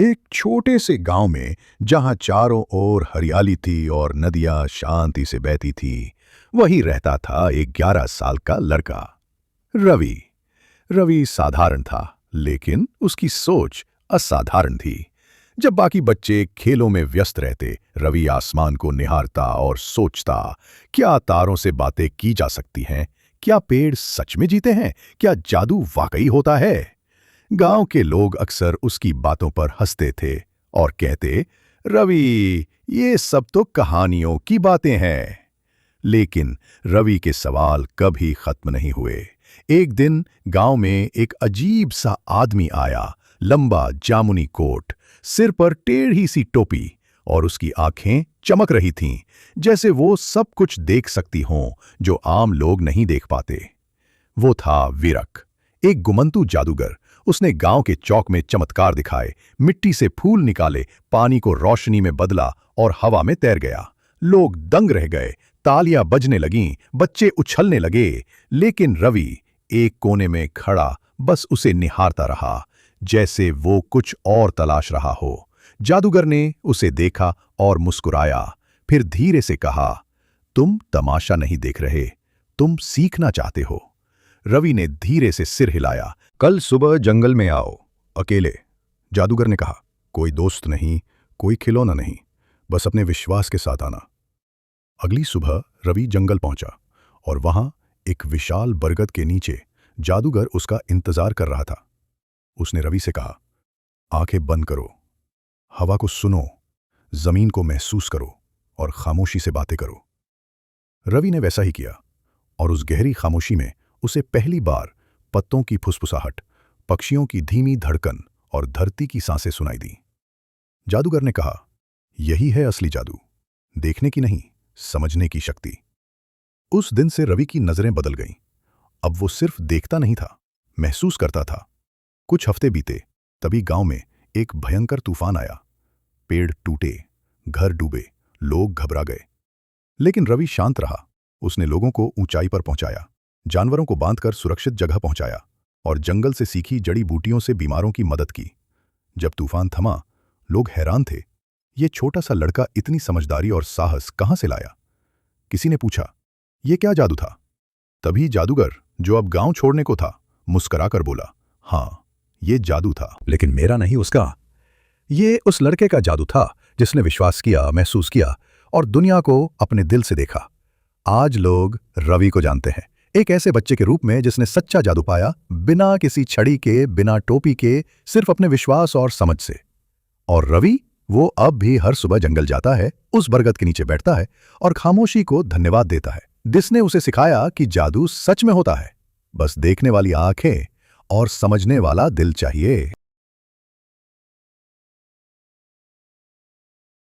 एक छोटे से गांव में जहां चारों ओर हरियाली थी और नदियां शांति से बहती थी, वहीं रहता था एक 11 साल का लड़का, रवि। रवि साधारण था, लेकिन उसकी सोच असाधारण थी। जब बाकी बच्चे खेलों में व्यस्त रहते, रवि आसमान को निहारता और सोचता, क्या तारों से बातें की जा सकती हैं? क्या पेड़ सच में जीते हैं? क्या जादू वाकई होता है? गांव के लोग अक्सर उसकी बातों पर हंसते थे और कहते, रवि, ये सब तो कहानियों की बातें हैं। लेकिन रवि के सवाल कभी खत्म नहीं हुए। एक दिन गांव में एक अजीब सा आदमी आया, लंबा जामुनी कोट, सिर पर टेढ़ी सी टोपी, और उसकी आंखें चमक रही थीं, जैसे वो सब कुछ देख सकती हों जो आम लोग नहीं देख पाते। वो था वीरक, एक गुमंतु जादूगर। उसने गांव के चौक में चमत्कार दिखाए, मिट्टी से फूल निकाले, पानी को रोशनी में बदला और हवा में तैर गया। लोग दंग रह गए, तालियां बजने लगीं, बच्चे उछलने लगे। लेकिन रवि एक कोने में खड़ा बस उसे निहारता रहा, जैसे वो कुछ और तलाश रहा हो। जादूगर ने उसे देखा और मुस्कुराया, फिर धीरे से कहा, तुम तमाशा नहीं देख रहे, तुम सीखना चाहते हो। रवि ने धीरे से सिर हिलाया। कल सुबह जंगल में आओ, अकेले, जादूगर ने कहा। कोई दोस्त नहीं, कोई खिलौना नहीं, बस अपने विश्वास के साथ आना। अगली सुबह रवि जंगल पहुंचा और वहां एक विशाल बरगद के नीचे जादूगर उसका इंतजार कर रहा था। उसने रवि से कहा, आंखें बंद करो, हवा को सुनो, जमीन को महसूस करो और खामोशी से बातें करो। रवि ने वैसा ही किया और उस गहरी खामोशी में उसे पहली बार पत्तों की फुसफुसाहट, पक्षियों की धीमी धड़कन और धरती की सांसें सुनाई दी। जादूगर ने कहा, यही है असली जादू, देखने की नहीं, समझने की शक्ति। उस दिन से रवि की नजरें बदल गईं। अब वो सिर्फ देखता नहीं था, महसूस करता था। कुछ हफ्ते बीते, तभी गांव में एक भयंकर तूफान आया। पेड़ टूटे, घर डूबे, लोग घबरा गए। लेकिन रवि शांत रहा। उसने लोगों को ऊंचाई पर पहुंचाया, जानवरों को बांधकर सुरक्षित जगह पहुंचाया और जंगल से सीखी जड़ी बूटियों से बीमारों की मदद की। जब तूफान थमा, लोग हैरान थे, ये छोटा सा लड़का इतनी समझदारी और साहस कहां से लाया? किसी ने पूछा, ये क्या जादू था? तभी जादूगर, जो अब गांव छोड़ने को था, मुस्कुराकर बोला, हाँ, ये जादू था, लेकिन मेरा नहीं, उसका। ये उस लड़के का जादू था जिसने विश्वास किया, महसूस किया और दुनिया को अपने दिल से देखा। आज लोग रवि को जानते हैं, एक ऐसे बच्चे के रूप में जिसने सच्चा जादू पाया, बिना किसी छड़ी के, बिना टोपी के, सिर्फ अपने विश्वास और समझ से। और रवि, वो अब भी हर सुबह जंगल जाता है, उस बरगद के नीचे बैठता है और खामोशी को धन्यवाद देता है, जिसने उसे सिखाया कि जादू सच में होता है, बस देखने वाली आंखें और समझने वाला दिल चाहिए।